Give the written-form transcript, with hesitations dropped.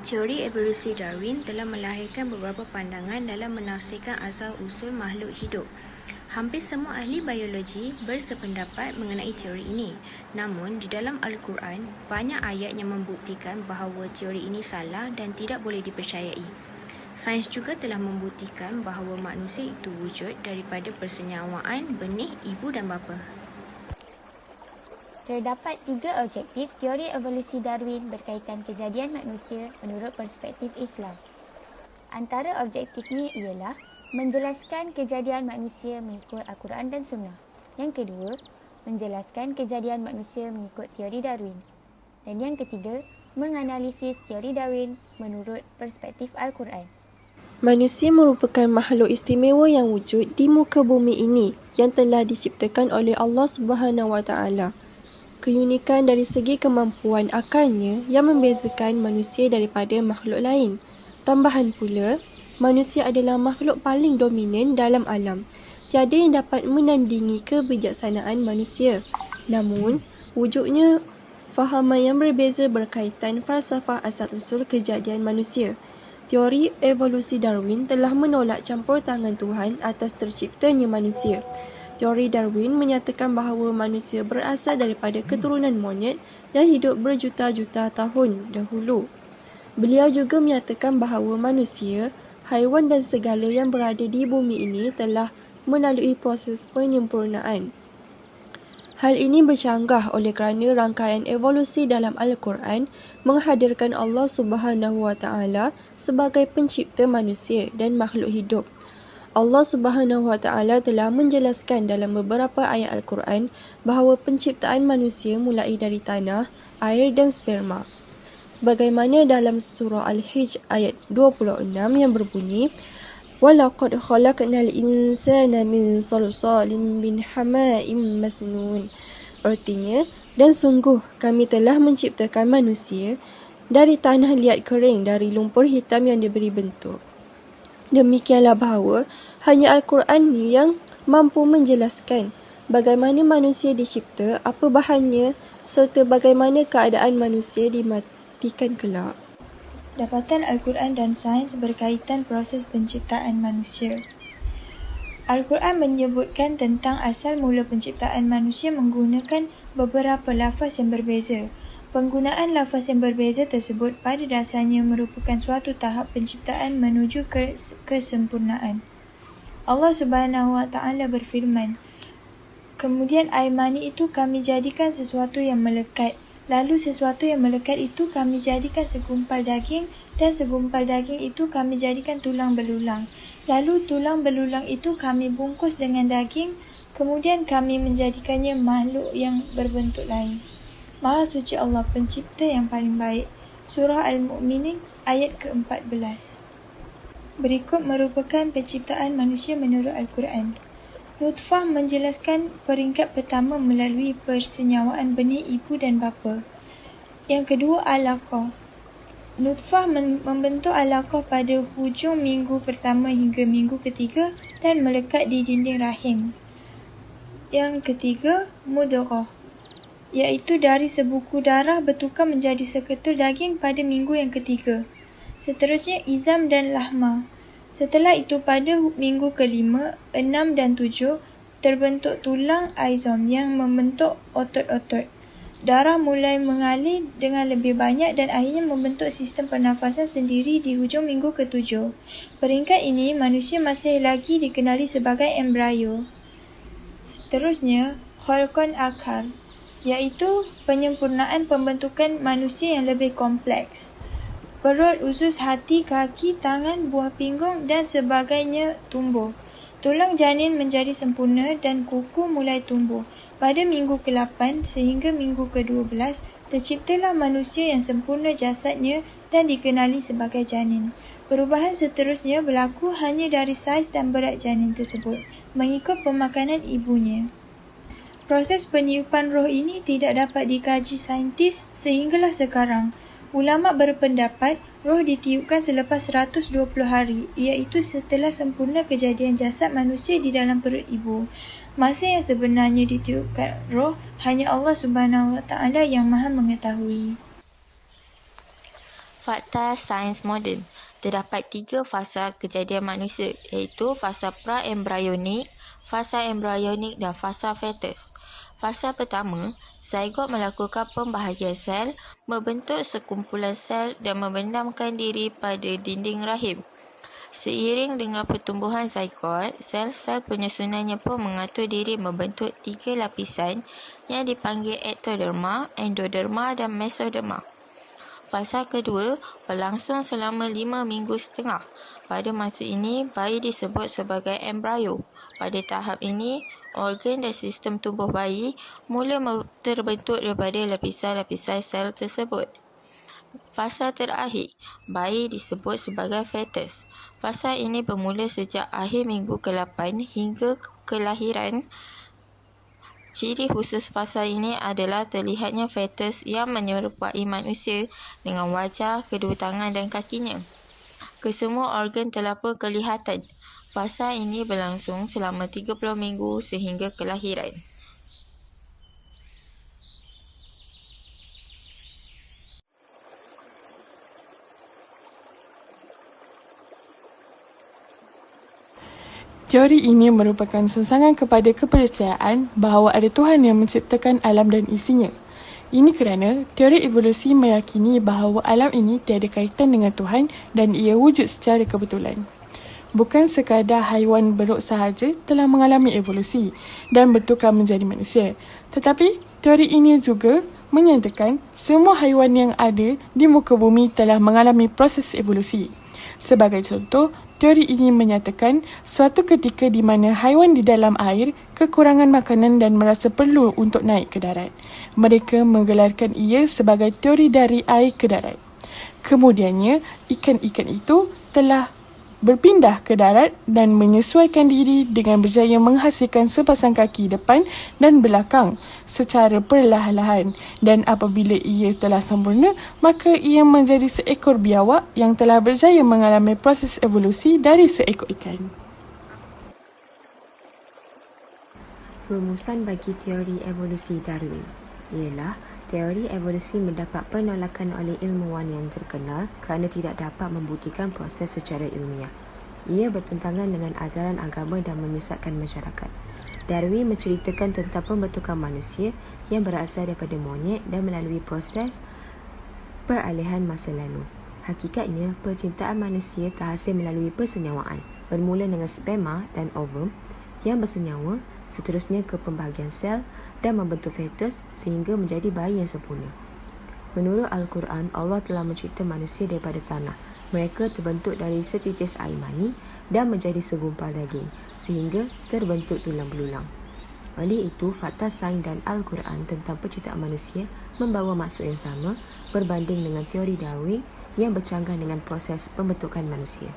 Teori evolusi Darwin telah melahirkan beberapa pandangan dalam menafsirkan asal-usul makhluk hidup. Hampir semua ahli biologi bersependapat mengenai teori ini. Namun, di dalam Al-Quran, banyak ayat yang membuktikan bahawa teori ini salah dan tidak boleh dipercayai. Sains juga telah membuktikan bahawa manusia itu wujud daripada persenyawaan benih ibu dan bapa. Terdapat 3 objektif teori evolusi Darwin berkaitan kejadian manusia menurut perspektif Islam. Antara objektifnya ialah menjelaskan kejadian manusia mengikut Al-Quran dan Sunnah. Yang kedua, menjelaskan kejadian manusia mengikut teori Darwin. Dan yang ketiga, menganalisis teori Darwin menurut perspektif Al-Quran. Manusia merupakan makhluk istimewa yang wujud di muka bumi ini yang telah diciptakan oleh Allah Subhanahu Wa Taala. Keunikan dari segi kemampuan akarnya yang membezakan manusia daripada makhluk lain. Tambahan pula, manusia adalah makhluk paling dominan dalam alam. Tiada yang dapat menandingi kebijaksanaan manusia. Namun, wujudnya fahaman yang berbeza berkaitan falsafah asal-usul kejadian manusia. Teori evolusi Darwin telah menolak campur tangan Tuhan atas terciptanya manusia. Teori Darwin menyatakan bahawa manusia berasal daripada keturunan monyet yang hidup berjuta-juta tahun dahulu. Beliau juga menyatakan bahawa manusia, haiwan dan segala yang berada di bumi ini telah melalui proses penyempurnaan. Hal ini bercanggah oleh kerana rangkaian evolusi dalam Al-Quran menghadirkan Allah Subhanahu Wa Taala sebagai pencipta manusia dan makhluk hidup. Allah Subhanahu Wa Taala telah menjelaskan dalam beberapa ayat Al-Quran bahawa penciptaan manusia mulai dari tanah, air dan sperma. Sebagaimana dalam surah Al-Hijr ayat 26 yang berbunyi, وَلَقَدْ خَلَقْنَا الْإِنسَانَ مِنْ صَلْصَالٍ مِنْ حَمَإٍ مَسْنُونٍ. Artinya, dan sungguh kami telah menciptakan manusia dari tanah liat kering dari lumpur hitam yang diberi bentuk. Demikianlah bahawa hanya Al-Quran yang mampu menjelaskan bagaimana manusia dicipta, apa bahannya serta bagaimana keadaan manusia dimatikan kelak. Dapatan Al-Quran dan sains berkaitan proses penciptaan manusia. Al-Quran menyebutkan tentang asal mula penciptaan manusia menggunakan beberapa lafaz yang berbeza. Penggunaan lafaz yang berbeza tersebut pada dasarnya merupakan suatu tahap penciptaan menuju kesempurnaan. Allah Subhanahu Wa Taala berfirman, "Kemudian air mani itu kami jadikan sesuatu yang melekat. Lalu sesuatu yang melekat itu kami jadikan segumpal daging dan segumpal daging itu kami jadikan tulang belulang. Lalu tulang belulang itu kami bungkus dengan daging, kemudian kami menjadikannya makhluk yang berbentuk lain." Maha suci Allah, pencipta yang paling baik. Surah Al-Mu'minin ayat ke-14. Berikut merupakan penciptaan manusia menurut Al-Quran. Nutfah menjelaskan peringkat pertama melalui persenyawaan benih ibu dan bapa. Yang kedua, alaqah. Nutfah membentuk alaqah pada hujung minggu pertama hingga minggu ketiga dan melekat di dinding rahim. Yang ketiga, mudghah, iaitu dari sebuku darah bertukar menjadi seketul daging pada minggu yang ketiga. Seterusnya, izam dan lahma. Setelah itu pada minggu kelima, 6 dan 7 terbentuk tulang aizom yang membentuk otot-otot. Darah mulai mengalir dengan lebih banyak dan akhirnya membentuk sistem pernafasan sendiri di hujung minggu ke-7. Peringkat ini manusia masih lagi dikenali sebagai embrio. Seterusnya, khalqan akhar, iaitu penyempurnaan pembentukan manusia yang lebih kompleks. Perut, usus, hati, kaki, tangan, buah pinggang dan sebagainya tumbuh. Tulang janin menjadi sempurna dan kuku mulai tumbuh. Pada minggu ke-8 sehingga minggu ke-12, terciptalah manusia yang sempurna jasadnya dan dikenali sebagai janin. Perubahan seterusnya berlaku hanya dari saiz dan berat janin tersebut, mengikut pemakanan ibunya. Proses peniupan roh ini tidak dapat dikaji saintis sehinggalah sekarang. Ulama berpendapat roh ditiupkan selepas 120 hari, iaitu setelah sempurna kejadian jasad manusia di dalam perut ibu. Masa yang sebenarnya ditiupkan roh hanya Allah Subhanahu Wa Taala yang Maha mengetahui. Fakta sains moden. Terdapat 3 fasa kejadian manusia, iaitu fasa pra-embryonik, fasa embryonik dan fasa fetus. Fasa pertama, zygot melakukan pembahagian sel, membentuk sekumpulan sel dan memendamkan diri pada dinding rahim. Seiring dengan pertumbuhan zygot, sel-sel penyusunannya pun mengatur diri membentuk 3 lapisan yang dipanggil ektoderma, endoderma dan mesoderma. Fasa kedua berlangsung selama 5 minggu setengah. Pada masa ini, bayi disebut sebagai embrio. Pada tahap ini, organ dan sistem tubuh bayi mula terbentuk daripada lapisan-lapisan sel tersebut. Fasa terakhir, bayi disebut sebagai fetus. Fasa ini bermula sejak akhir minggu ke-8 hingga kelahiran. Ciri khusus fasa ini adalah terlihatnya fetus yang menyerupai manusia dengan wajah, kedua tangan dan kakinya. Kesemua organ telah pun kelihatan. Fasa ini berlangsung selama 30 minggu sehingga kelahiran. Teori ini merupakan songsangan kepada kepercayaan bahawa ada Tuhan yang menciptakan alam dan isinya. Ini kerana teori evolusi meyakini bahawa alam ini tiada kaitan dengan Tuhan dan ia wujud secara kebetulan. Bukan sekadar haiwan beruk sahaja telah mengalami evolusi dan bertukar menjadi manusia, tetapi teori ini juga menyatakan semua haiwan yang ada di muka bumi telah mengalami proses evolusi. Sebagai contoh, teori ini menyatakan suatu ketika di mana haiwan di dalam air kekurangan makanan dan merasa perlu untuk naik ke darat. Mereka menggelarkan ia sebagai teori dari air ke darat. Kemudiannya, ikan-ikan itu telah berpindah ke darat dan menyesuaikan diri dengan berjaya menghasilkan sepasang kaki depan dan belakang secara perlahan-lahan, dan apabila ia telah sempurna, maka ia menjadi seekor biawak yang telah berjaya mengalami proses evolusi dari seekor ikan. Rumusan bagi teori evolusi Darwin ialah teori evolusi mendapat penolakan oleh ilmuwan yang terkenal kerana tidak dapat membuktikan proses secara ilmiah. Ia bertentangan dengan ajaran agama dan menyesatkan masyarakat. Darwin menceritakan tentang pembentukan manusia yang berasal daripada monyet dan melalui proses peralihan masa lalu. Hakikatnya, penciptaan manusia terhasil melalui persenyawaan, bermula dengan sperma dan ovum yang bersenyawa, seterusnya ke pembahagian sel dan membentuk fetus sehingga menjadi bayi yang sempurna. Menurut Al-Quran, Allah telah mencipta manusia daripada tanah. Mereka terbentuk dari setitis air mani dan menjadi segumpal daging sehingga terbentuk tulang belulang. Oleh itu, fakta sains dan Al-Quran tentang penciptaan manusia membawa maksud yang sama berbanding dengan teori Darwin yang bercanggah dengan proses pembentukan manusia.